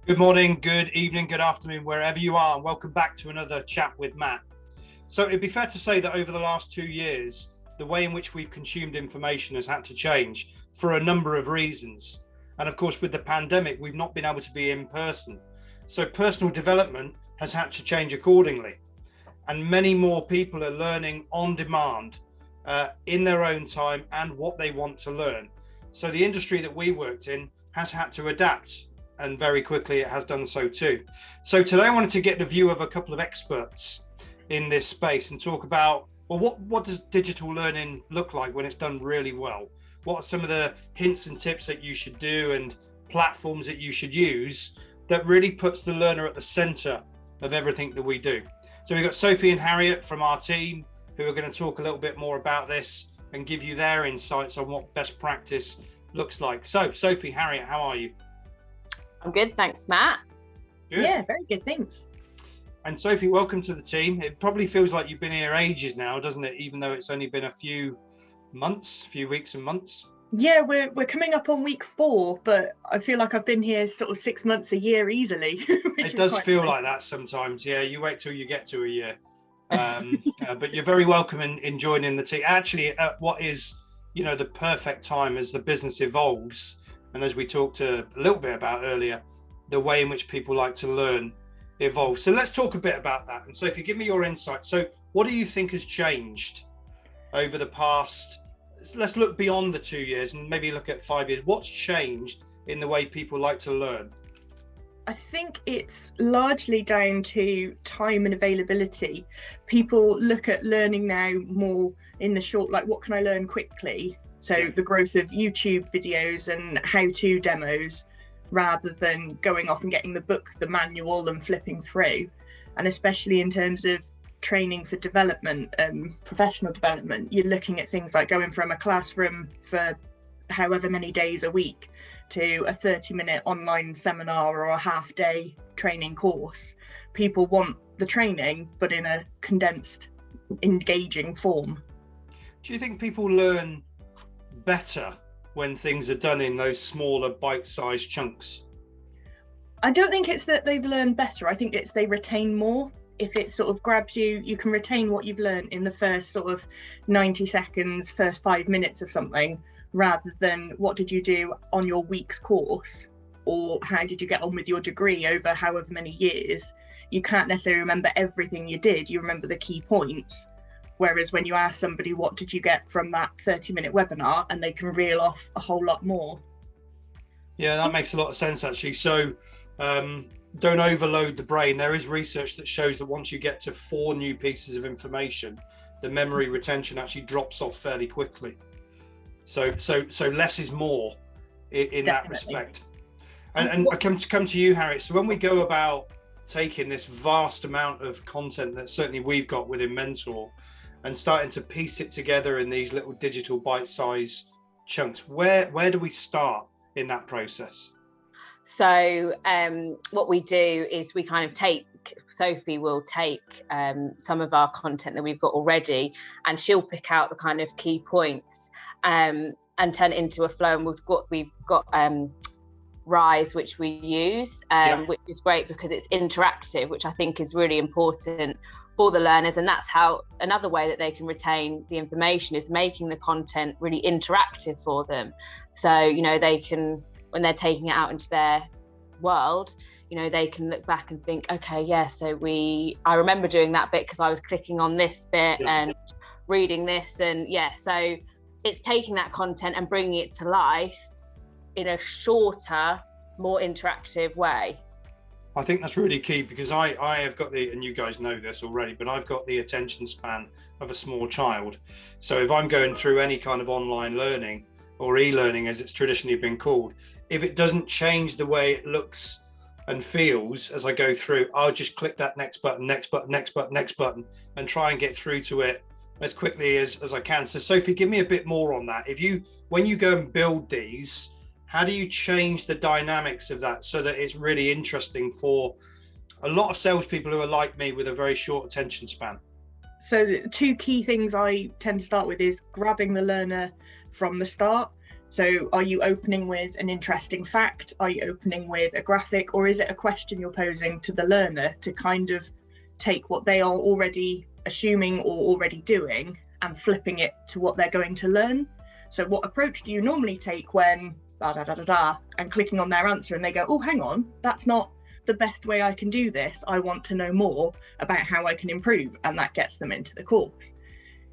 Good morning, good evening, good afternoon, wherever you are, and welcome back to another chat with Matt. So it'd be fair to say that over the last 2 years, the way in which we've consumed information has had to change for a number of reasons. And of course, with the pandemic, we've not been able to be in person. So personal development has had to change accordingly. And many more people are learning on demand in their own time and what they want to learn. So the industry that we worked in has had to adapt, and very quickly it has done so too. So today I wanted to get the view of a couple of experts in this space and talk about, well, what does digital learning look like when it's done really well? What are some of the hints and tips that you should do and platforms that you should use that really puts the learner at the center of everything that we do? So we've got Sophie and Harriet from our team who are going to talk a little bit more about this and give you their insights on what best practice looks like. So Sophie, Harriet, how are you? I'm good, thanks, Matt. Good. Yeah, very good, thanks. And Sophie, welcome to the team. It probably feels like you've been here ages now, doesn't it? Even though it's only been a few weeks and months. Yeah, we're coming up on week 4, but I feel like I've been here sort of 6 months, a year easily. It does feel like that sometimes. Yeah, you wait till you get to a year. But you're very welcome in joining the team. Actually, what is, the perfect time as the business evolves, and as we talked a little bit about earlier, the way in which people like to learn evolves. So let's talk a bit about that. And so if you give me your insight, so what do you think has changed over the past, let's look beyond the 2 years and maybe look at 5 years. What's changed in the way people like to learn? I think it's largely down to time and availability. People look at learning now more in the short, like what can I learn quickly? So the growth of YouTube videos and how-to demos, rather than going off and getting the book, the manual, and flipping through. And especially in terms of training for development, professional development, you're looking at things like going from a classroom for however many days a week to a 30-minute online seminar or a half-day training course. People want the training, but in a condensed, engaging form. Do you think people learn better when things are done in those smaller bite-sized chunks? I don't think it's that they learn better. I think it's they retain more. If it sort of grabs you, you can retain what you've learned in the first sort of 90 seconds, first 5 minutes of something, rather than what did you do on your week's course, or how did you get on with your degree over however many years. You can't necessarily remember everything you did, you remember the key points. Whereas when you ask somebody, what did you get from that 30-minute webinar, and they can reel off a whole lot more. Yeah, that makes a lot of sense, actually. So don't overload the brain. There is research that shows that once you get to 4 new pieces of information, the memory retention actually drops off fairly quickly. So less is more in that respect. And I come to you, Harriet. So when we go about taking this vast amount of content that certainly we've got within Mentor and starting to piece it together in these little digital bite-sized chunks, where do we start in that process? So what we do is we kind of Sophie will take some of our content that we've got already, and she'll pick out the kind of key points and turn it into a flow. And we've got Rise, which we use, which is great because it's interactive, which I think is really important for the learners. And that's how another way that they can retain the information is making the content really interactive for them. So, they can, when they're taking it out into their world, they can look back and think, okay, yeah, so I remember doing that bit because I was clicking on this bit and reading this. And so it's taking that content and bringing it to life in a shorter, more interactive way. I think that's really key because I have got and you guys know this already, but I've got the attention span of a small child. So if I'm going through any kind of online learning or e-learning, as it's traditionally been called, if it doesn't change the way it looks and feels as I go through, I'll just click that next button, and try and get through to it as quickly as I can. So Sophie, give me a bit more on that. When you go and build these, how do you change the dynamics of that so that it's really interesting for a lot of salespeople who are like me with a very short attention span? So the 2 key things I tend to start with is grabbing the learner from the start. So are you opening with an interesting fact? Are you opening with a graphic? Or is it a question you're posing to the learner to kind of take what they are already assuming or already doing and flipping it to what they're going to learn? So what approach do you normally take when and clicking on their answer and they go, oh, hang on, that's not the best way I can do this. I want to know more about how I can improve. And that gets them into the course.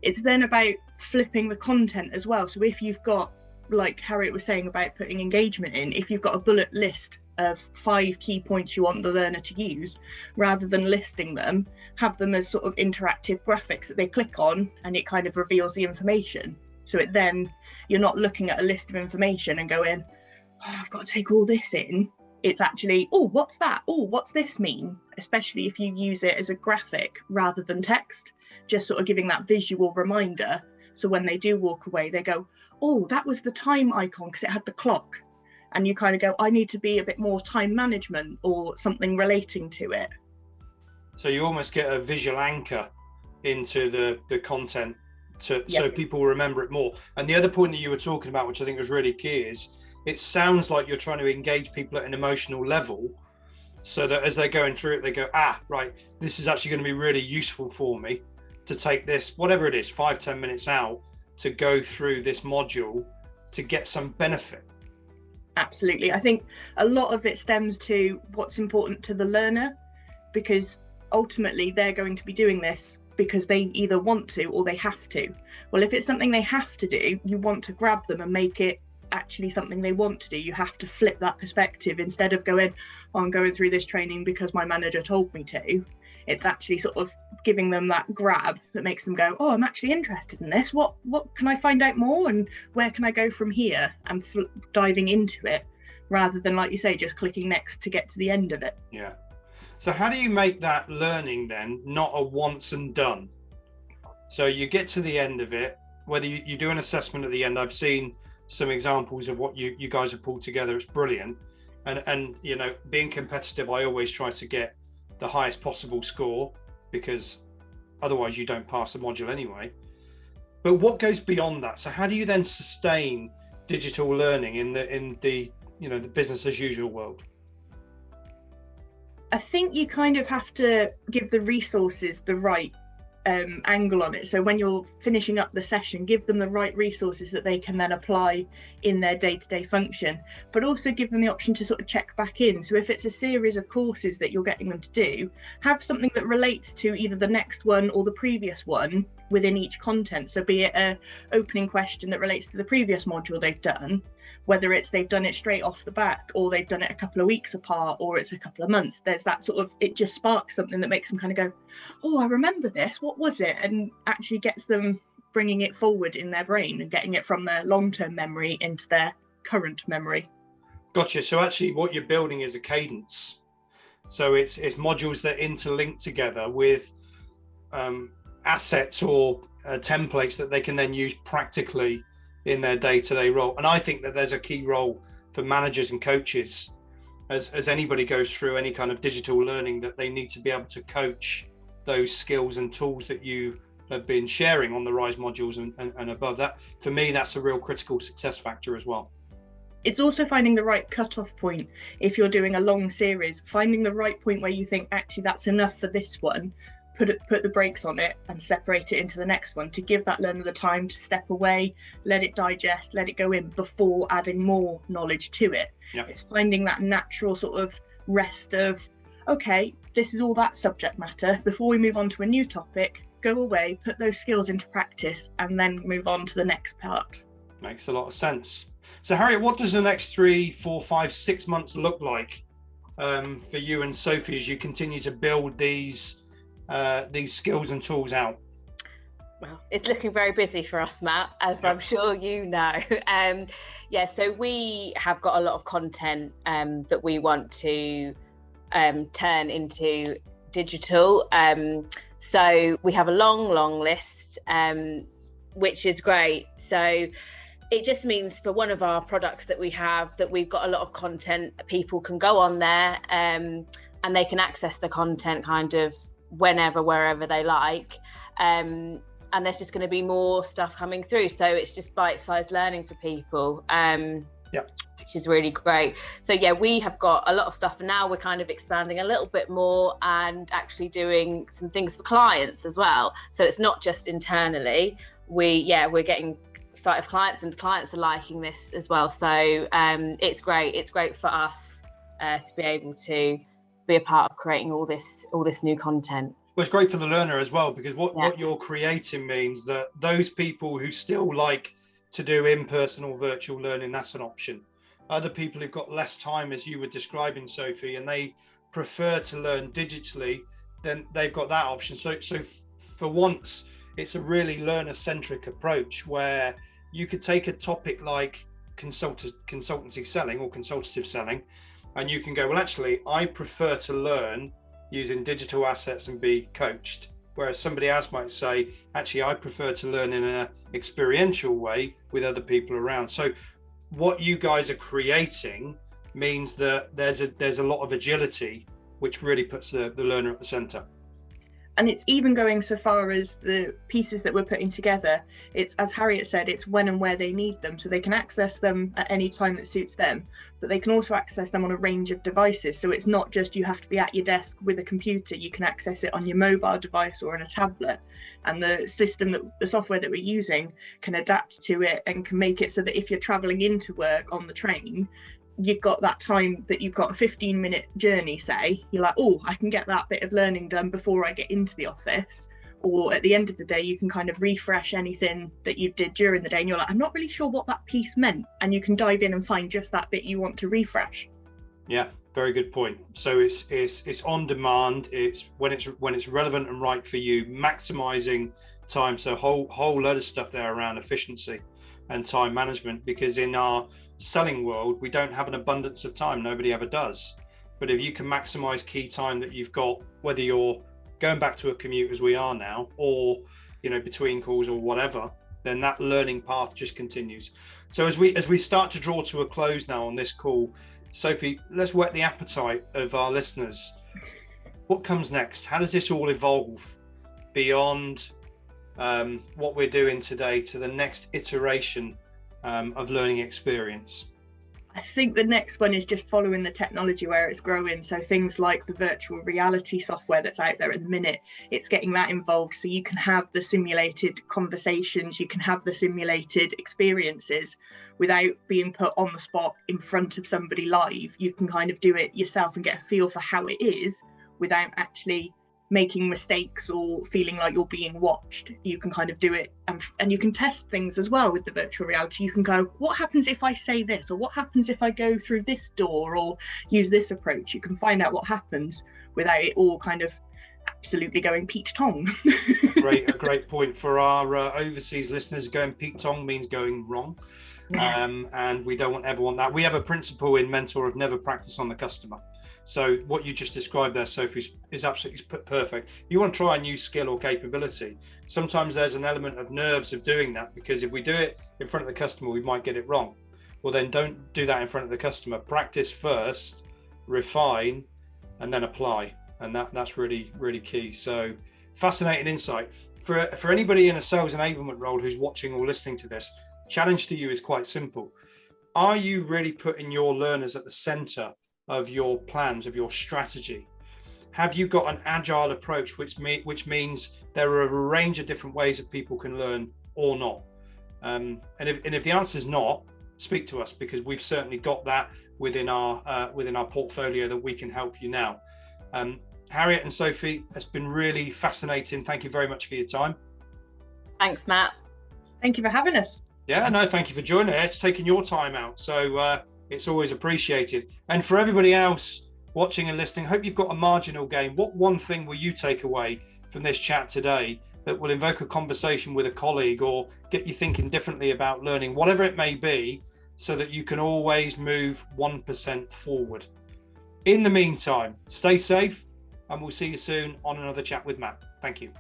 It's then about flipping the content as well. So if you've got, like Harriet was saying about putting engagement in, if you've got a bullet list of 5 key points you want the learner to use, rather than listing them, have them as sort of interactive graphics that they click on and it kind of reveals the information. So it then, you're not looking at a list of information and going, oh, I've got to take all this in. It's actually, oh, what's that? Oh, what's this mean? Especially if you use it as a graphic rather than text, just sort of giving that visual reminder. So when they do walk away, they go, oh, that was the time icon because it had the clock. And you kind of go, I need to be a bit more time management or something relating to it. So you almost get a visual anchor into the content so people remember it more. And the other point that you were talking about, which I think was really key, is it sounds like you're trying to engage people at an emotional level so that as they're going through it, they go, right, this is actually going to be really useful for me to take this, whatever it is, 5-10 minutes out to go through this module to get some benefit. Absolutely. I think a lot of it stems to what's important to the learner, because ultimately they're going to be doing this because they either want to or they have to. Well, if it's something they have to do, you want to grab them and make it actually something they want to do. You have to flip that perspective. Instead of going, oh, I'm going through this training because my manager told me to, it's actually sort of giving them that grab that makes them go, oh, I'm actually interested in this. What can I find out more, and where can I go from here, and diving into it rather than, like you say, just clicking next to get to the end of it. Yeah. So how do you make that learning then not a once and done? So you get to the end of it, whether you do an assessment at the end. I've seen some examples of what you guys have pulled together. It's brilliant. And you know, being competitive, I always try to get the highest possible score, because otherwise you don't pass the module anyway. But what goes beyond that? So how do you then sustain digital learning in the the business as usual world? I think you kind of have to give the resources the right angle on it. So when you're finishing up the session, give them the right resources that they can then apply in their day-to-day function, but also give them the option to sort of check back in. So if it's a series of courses that you're getting them to do, have something that relates to either the next one or the previous one within each content. So be it a opening question that relates to the previous module they've done, whether it's they've done it straight off the back or they've done it a couple of weeks apart or it's a couple of months. There's that sort of, it just sparks something that makes them kind of go, oh, I remember this, what was it? And actually gets them bringing it forward in their brain and getting it from their long-term memory into their current memory. Gotcha. So actually what you're building is a cadence. So it's modules that interlink together with assets or templates that they can then use practically in their day-to-day role. And I think that there's a key role for managers and coaches as anybody goes through any kind of digital learning, that they need to be able to coach those skills and tools that you have been sharing on the RISE modules and above. That, for me, that's a real critical success factor as well. It's also finding the right cutoff point. If you're doing a long series, finding the right point where you think, actually, that's enough for this one, put the brakes on it and separate it into the next one, to give that learner the time to step away, let it digest, let it go in before adding more knowledge to it. Yep. It's finding that natural sort of rest of, okay, this is all that subject matter. Before we move on to a new topic, go away, put those skills into practice, and then move on to the next part. Makes a lot of sense. So Harriet, what does the next 3, 4, 5, 6 months look like for you and Sophie as you continue to build these skills and tools out? Well, it's looking very busy for us, Matt, as I'm sure you know. So we have got a lot of content that we want to turn into digital. So we have a long list, which is great. So it just means for one of our products that we have, that we've got a lot of content. People can go on there and they can access the content kind of whenever, wherever they like. and there's just going to be more stuff coming through. So it's just bite-sized learning for people, which is really great. So yeah, we have got a lot of stuff, and now we're kind of expanding a little bit more and actually doing some things for clients as well. So it's not just internally. We're getting sight of clients, and clients are liking this as well. So it's great. It's great for us to be able to be a part of creating all this new content. Well, it's great for the learner as well, because what you're creating means that those people who still like to do in-person or virtual learning, that's an option. Other people who've got less time, as you were describing, Sophie, and they prefer to learn digitally, then they've got that option. So for once, it's a really learner-centric approach where you could take a topic like consultancy selling or consultative selling, and you can go, well, actually, I prefer to learn using digital assets and be coached. Whereas somebody else might say, actually, I prefer to learn in an experiential way with other people around. So what you guys are creating means that there's a lot of agility, which really puts the learner at the center. And it's even going so far as the pieces that we're putting together, it's, as Harriet said, it's when and where they need them. So they can access them at any time that suits them, but they can also access them on a range of devices. So it's not just you have to be at your desk with a computer, you can access it on your mobile device or on a tablet. And the software that we're using can adapt to it and can make it so that if you're traveling into work on the train, you've got that time that you've got a 15-minute journey, say, you're like, oh, I can get that bit of learning done before I get into the office. Or at the end of the day, you can kind of refresh anything that you did during the day, and you're like, I'm not really sure what that piece meant, and you can dive in and find just that bit you want to refresh. Yeah, very good point. So it's on demand. It's when it's relevant and right for you, maximizing time. So whole load of stuff there around efficiency and time management, because in our selling world, we don't have an abundance of time. Nobody ever does. But if you can maximize key time that you've got, whether you're going back to a commute as we are now, or between calls or whatever, then that learning path just continues. So as we start to draw to a close now on this call, Sophie, let's whet the appetite of our listeners. What comes next? How does this all evolve beyond what we're doing today to the next iteration of learning experience? I think the next one is just following the technology where it's growing. So things like the virtual reality software that's out there at the minute, it's getting that involved. So you can have the simulated conversations, you can have the simulated experiences without being put on the spot in front of somebody live. You can kind of do it yourself and get a feel for how it is without actually making mistakes or feeling like you're being watched. You can kind of do it, and you can test things as well with the virtual reality. You can go, what happens if I say this, or what happens if I go through this door or use this approach? You can find out what happens without it all kind of absolutely going peach tong. A great point for our overseas listeners. Going peach tong means going wrong. And we don't ever want that. We have a principle in Mentor of never practice on the customer. So what you just described there, Sophie, is absolutely perfect. You want to try a new skill or capability. Sometimes there's an element of nerves of doing that, because if we do it in front of the customer, we might get it wrong. Well, then don't do that in front of the customer. Practice first, refine, and then apply. And that's really, really key. So fascinating insight. For anybody in a sales enablement role who's watching or listening to this, challenge to you is quite simple. Are you really putting your learners at the center of your plans, of your strategy? Have you got an agile approach, which means there are a range of different ways that people can learn or not? And if the answer is not, speak to us, because we've certainly got that within our portfolio that we can help you now. Harriet and Sophie, it's been really fascinating. Thank you very much for your time. Thanks, Matt. Thank you for having us. Yeah, no, thank you for joining us. It's taking your time out. So it's always appreciated. And for everybody else watching and listening, hope you've got a marginal gain. What one thing will you take away from this chat today that will invoke a conversation with a colleague or get you thinking differently about learning, whatever it may be, so that you can always move 1% forward? In the meantime, stay safe, and we'll see you soon on another chat with Matt. Thank you.